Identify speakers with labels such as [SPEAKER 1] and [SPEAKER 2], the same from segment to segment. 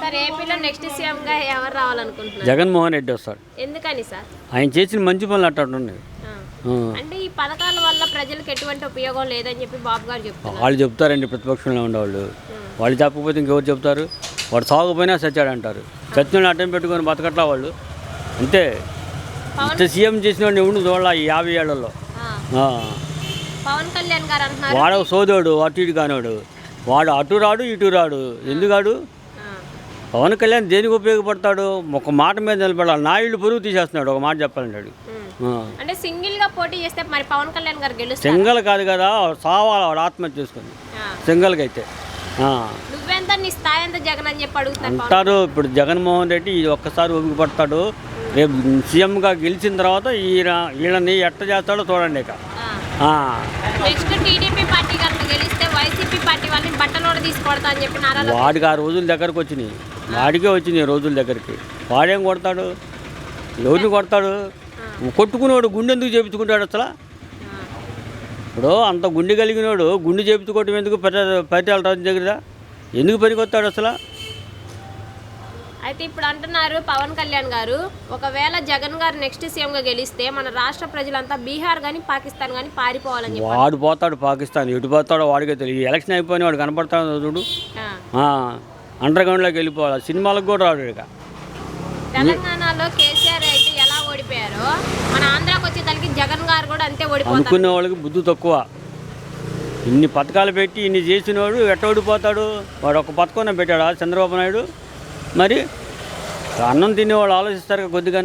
[SPEAKER 1] Sir ఏపీలో next సీఎంగా ఎవరు రావాలనుకుంటున్నారు?
[SPEAKER 2] జగన్మోహన్ రెడ్డి వస్తాడు.
[SPEAKER 1] ఎందుకని సార్?
[SPEAKER 2] ఆయన చేసిన మంచి పనులు అట్టుండే.
[SPEAKER 1] అంటే ఈ పథకాల వల్ల ప్రజలకు ఎటువంటి ఉపయోగం లేదని చెప్పి బాబు గారు చెప్తారు.
[SPEAKER 2] వాళ్ళు చెప్తారండి, ప్రతిపక్షంలో ఉండేవాళ్ళు. వాళ్ళు చెప్పకపోతే ఇంకెవరు చెప్తారు? వాడు సాగుపోయినా చచ్చాడు అంటారు. చచ్చిన అడ్డం పెట్టుకొని బతకట్లా వాళ్ళు. అంతే. ఇంత సీఎం చేసిన వాడిని ఎవడు చూడాల ఈ 50 ఏళ్లలో.
[SPEAKER 1] పవన్ కళ్యాణ్ గారు అంటున్నారు
[SPEAKER 2] వాడు సోదోడు, అటు ఇటు కానివాడు. వాడు అటు రాడు ఇటు రాడు. ఎందుకాడు? పవన్ కళ్యాణ్ దేనికి ఉపయోగపడతాడు? ఒక మాట మీద నిలబడాలి. నా ఇల్లు పొరుగు తీసేస్తున్నాడు, ఒక మాట చెప్పాలంటాడు.
[SPEAKER 1] అంటే సింగిల్ గా పోటీ చేస్తే మరి పవన్ కళ్యాణ్ గారు గెలుస్తారు?
[SPEAKER 2] సింగల్ కాదు కదా, సావాలి వాడు ఆత్మహత్య చేసుకుని. సింగల్కి అయితే
[SPEAKER 1] నువ్వెంత నీ స్థాయి ఎంత జగన్ అని చెప్పి అడుగుతాను
[SPEAKER 2] అంటారు. ఇప్పుడు జగన్మోహన్ రెడ్డి ఇది ఒక్కసారి ఊపికి పడతాడు. రేపు సీఎంగా గెలిచిన తర్వాత వీళ్ళని ఎట్ట చేస్తాడో చూడండి. ఇక
[SPEAKER 1] నెక్స్ట్ టీడీపీ పార్టీ కనుక గెలిస్తే వైసీపీ పార్టీ వాళ్ళని బట్టలోడ తీసుకొడతా అని చెప్పి
[SPEAKER 2] వాడికి ఆ రోజుల దగ్గరకు వచ్చినాయి. వాడికే వచ్చినాయి రోజుల దగ్గరికి. వాడేం కొడతాడు? ఎవరిని కొడతాడు? కొట్టుకునేవాడు గుండె ఎందుకు చేపించుకుంటాడు అసలు? ఇప్పుడు అంత గుండె కలిగినోడు గుండె చేపించుకోవటం ఎందుకు? పరిటాల రాజు దగ్గర ఎందుకు పనికొస్తాడు అసలు?
[SPEAKER 1] అయితే ఇప్పుడు అంటున్నారు పవన్ కళ్యాణ్ గారు, ఒకవేళ జగన్ గారు నెక్స్ట్ సీఎంగా గెలిస్తే మన రాష్ట్ర ప్రజలంతా బీహార్ కానీ పాకిస్తాన్ కానీ పారిపోవాలని చెప్పి.
[SPEAKER 2] వాడు పోతాడు పాకిస్తాన్. ఎటు పోతాడో వాడికే తెలియదు. ఎలక్షన్ అయిపోయిన వాడు కనపడతాడు చూడు. అండర్ గ్రౌండ్లోకి వెళ్ళిపోవాలి. సినిమాలకు కూడా రాడు. ఇక
[SPEAKER 1] తెలంగాణలో కేసీఆర్ అయితే ఎలా ఓడిపోయారో మన ఆంధ్రాకి వచ్చేదానికి జగన్ గారు కూడా అంతే ఓడిపోతారు.
[SPEAKER 2] అనుకునే వాళ్ళకి బుద్ధి తక్కువ. ఇన్ని పథకాలు పెట్టి ఇన్ని చేసినవాడు ఎట్ట ఓడిపోతాడు? వాడు ఒక పథకం పెట్టాడా చంద్రబాబు నాయుడు? మరి అన్నం తినేవాళ్ళు ఆలోచిస్తారు కొద్దిగా.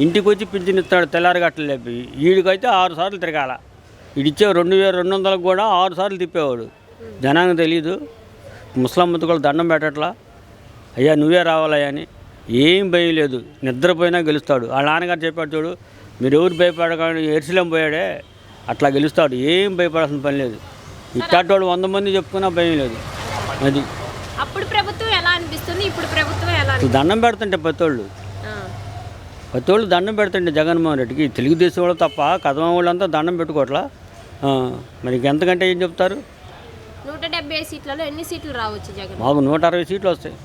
[SPEAKER 2] ఇంటికి వచ్చి పింఛన్ ఇస్తాడు తెల్లారగట్టలు లేపి. వీడికైతే 6 సార్లు తిరగాల. వీడిచ్చే 2200 కూడా 6 సార్లు తిప్పేవాడు. జనానికి తెలీదు. ముస్లింలకు కూడా దండం పెట్టట్లా. అయ్యా నువ్వే రావాలయ్యా అని. ఏం భయం లేదు. నిద్రపోయినా గెలుస్తాడు. వాళ్ళ నాన్నగారు చెప్పాడు చూడు, మీరు ఎవరు భయపడకండి, ఎరుసలేం పోయాడే అట్లా గెలుస్తాడు. ఏం భయపడాల్సిన పని లేదు. ఇట్టాటోడు 100 మంది చెప్పుకున్నా భయం లేదు. అది
[SPEAKER 1] అప్పుడు ప్రభుత్వం ఎలా అనిపిస్తుంది, ఇప్పుడు ప్రభుత్వం ఎలా?
[SPEAKER 2] దండం పెడుతుంటే ప్రతోళ్ళు దండం పెడుతుంటే జగన్మోహన్ రెడ్డికి. తెలుగుదేశం వాళ్ళు తప్ప కదమ వాళ్ళంతా దండం పెట్టుకోవట్లా. మరి ఇంకెంతకంటే ఏం చెప్తారు?
[SPEAKER 1] 170 సీట్లలో ఎన్ని సీట్లు రావచ్చు జగన్?
[SPEAKER 2] మాకు 160 సీట్లు వస్తాయి.